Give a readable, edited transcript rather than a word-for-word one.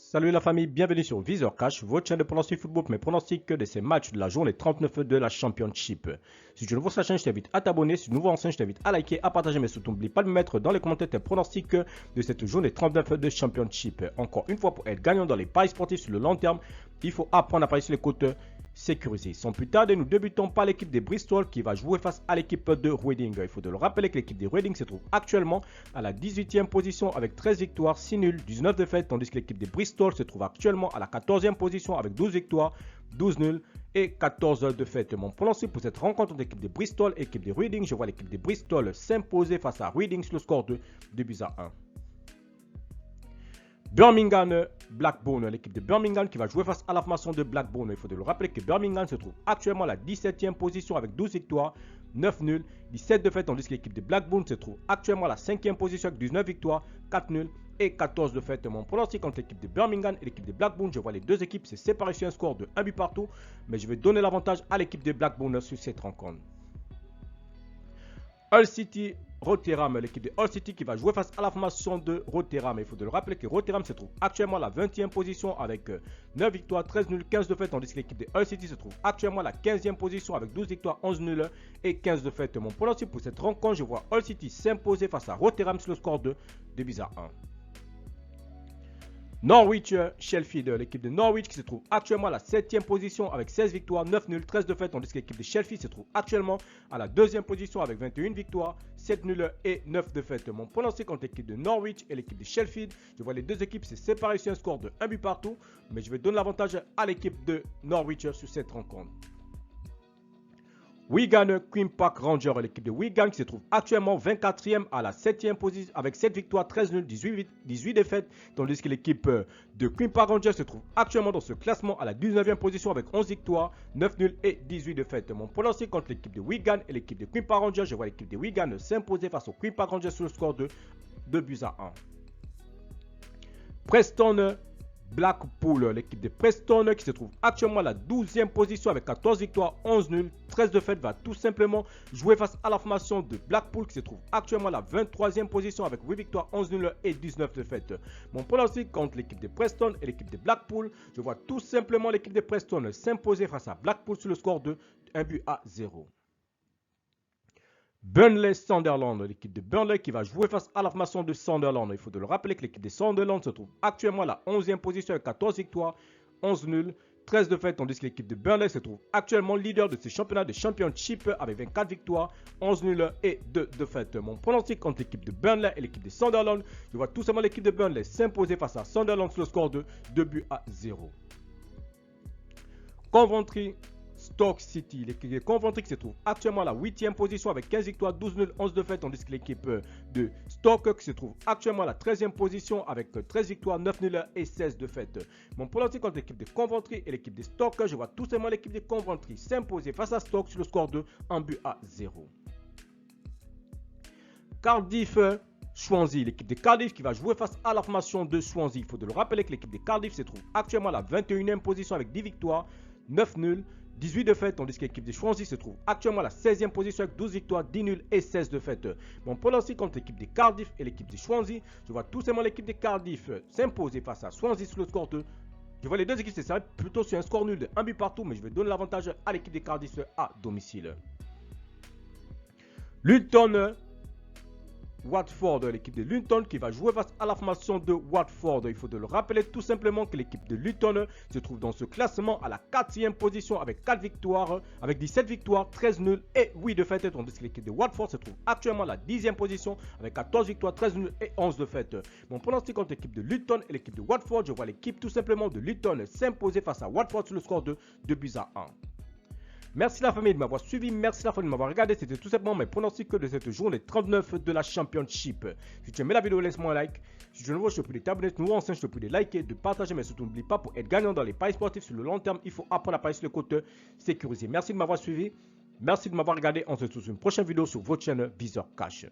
Salut la famille, bienvenue sur Viseur Cash, votre chaîne de pronostics football, mais pronostics de ces matchs de la journée 39 de la Championship. Si tu es nouveau sur la chaîne, je t'invite à t'abonner. Si tu es nouveau en chaîne, je t'invite à liker, à partager, mais surtout n'oublie pas de mettre dans les commentaires tes pronostics de cette journée 39 de Championship. Encore une fois, pour être gagnant dans les paris sportifs sur le long terme, il faut apprendre à parier sur les côtes sécurisées. Sans plus tarder, nous débutons par l'équipe des Bristol qui va jouer face à l'équipe de Reading. Il faut de le rappeler que l'équipe des Reading se trouve actuellement à la 18e position avec 13 victoires, 6 nuls, 19 défaites, tandis que l'équipe des Bristol se trouve actuellement à la 14e position avec 12 victoires, 12 nuls et 14 défaites. Mon pronostic pour cette rencontre entre l'équipe des Bristol et l'équipe des Reading, je vois l'équipe des Bristol s'imposer face à Reading sur le score de 2-1. Birmingham Blackburn, l'équipe de Birmingham qui va jouer face à la formation de Blackburn. Il faut de le rappeler que Birmingham se trouve actuellement à la 17e position avec 12 victoires, 9 nuls, 17 défaites, tandis que l'équipe de Blackburn se trouve actuellement à la 5e position avec 19 victoires, 4 nuls et 14 défaites. Mon pronostic entre l'équipe de Birmingham et l'équipe de Blackburn, je vois les deux équipes se séparer sur un score de 1 but partout, mais je vais donner l'avantage à l'équipe de Blackburn sur cette rencontre. Hull City Rotherham, l'équipe de Hull City qui va jouer face à la formation de Rotherham. Il faut de le rappeler que Rotherham se trouve actuellement à la 20e position avec 9 victoires, 13 nuls, 15 défaites, tandis que l'équipe de Hull City se trouve actuellement à la 15e position avec 12 victoires, 11 nuls et 15 défaites. Mon pronostic pour cette rencontre, je vois Hull City s'imposer face à Rotherham sur le score de 2-1. Norwich Sheffield, l'équipe de Norwich qui se trouve actuellement à la 7e position avec 16 victoires, 9 nuls, 13 défaites, tandis que l'équipe de Sheffield se trouve actuellement à la 2e position avec 21 victoires, 7 nuls et 9 défaites. Mon pronostic entre l'équipe de Norwich et l'équipe de Sheffield, je vois les deux équipes se séparer sur un score de 1 but partout, mais je vais donner l'avantage à l'équipe de Norwich sur cette rencontre. Wigan Queen Park Rangers, l'équipe de Wigan qui se trouve actuellement 24e à la 7e position avec 7 victoires, 13 nuls, 18 défaites, tandis que l'équipe de Queen Park Rangers se trouve actuellement dans ce classement à la 19e position avec 11 victoires, 9 nuls et 18 défaites. Mon pronostic contre l'équipe de Wigan et l'équipe de Queen Park Rangers, je vois l'équipe de Wigan s'imposer face au Queen Park Rangers sur le score de 2-1. Preston Blackpool, l'équipe de Preston qui se trouve actuellement à la 12e position avec 14 victoires, 11 nuls, 13 défaites, va tout simplement jouer face à la formation de Blackpool qui se trouve actuellement à la 23e position avec 8 victoires, 11 nuls et 19 défaites. Mon pronostic contre l'équipe de Preston et l'équipe de Blackpool, je vois tout simplement l'équipe de Preston s'imposer face à Blackpool sur le score de 1-0. Burnley Sunderland, l'équipe de Burnley qui va jouer face à la formation de Sunderland. Il faut de le rappeler que l'équipe de Sunderland se trouve actuellement à la 11e position avec 14 victoires, 11 nuls, 13 défaites, tandis que l'équipe de Burnley se trouve actuellement leader de ce championnat de Championship avec 24 victoires, 11 nuls et 2 défaites. Mon pronostic contre l'équipe de Burnley et l'équipe de Sunderland, je vois tout simplement l'équipe de Burnley s'imposer face à Sunderland sur le score de 2-0. Coventry Stoke City, l'équipe de Coventry qui se trouve actuellement à la 8e position avec 15 victoires, 12 nuls, 11 défaites, tandis que l'équipe de Stoke qui se trouve actuellement à la 13e position avec 13 victoires, 9 nuls et 16 défaites. Mon pronostic contre l'équipe de Coventry et l'équipe de Stoke, je vois tout simplement l'équipe de Coventry s'imposer face à Stoke sur le score de 1-0. Cardiff Swansea, l'équipe de Cardiff qui va jouer face à la formation de Swansea. Il faut de le rappeler que l'équipe de Cardiff se trouve actuellement à la 21e position avec 10 victoires, 9 nuls, 18 défaites, tandis que l'équipe de Swansea se trouve actuellement à la 16e position avec 12 victoires, 10 nuls et 16 défaites. Mon pronostic contre l'équipe de Cardiff et l'équipe de Swansea, je vois tout simplement l'équipe de Cardiff s'imposer face à Swansea sur le score de... Je vois les deux équipes se séparer plutôt sur un score nul de 1 but partout, mais je vais donner l'avantage à l'équipe de Cardiff à domicile. Luton Watford, l'équipe de Luton qui va jouer face à la formation de Watford. Il faut de le rappeler tout simplement que l'équipe de Luton se trouve dans ce classement à la 4e position avec 4 victoires, avec 17 victoires, 13 nuls et 8 défaites, tandis que l'équipe de Watford se trouve actuellement à la 10e position avec 14 victoires, 13 nuls et 11 défaites. Mon pronostic contre l'équipe de Luton et l'équipe de Watford, je vois l'équipe tout simplement de Luton s'imposer face à Watford sur le score de 2-1. Merci la famille de m'avoir suivi, merci la famille de m'avoir regardé. C'était tout simplement mes pronostics de cette journée 39 de la Championship. Si tu aimais la vidéo, laisse-moi un like. Si tu es nouveau, je te prie de t'abonner. Nouveau ancien, je te prie de liker, de partager, mais surtout n'oublie pas, pour être gagnant dans les paris sportifs sur le long terme, il faut apprendre à parier sur le côte sécurisé. Merci de m'avoir suivi, merci de m'avoir regardé. On se retrouve sur une prochaine vidéo sur votre chaîne Viseur Cash.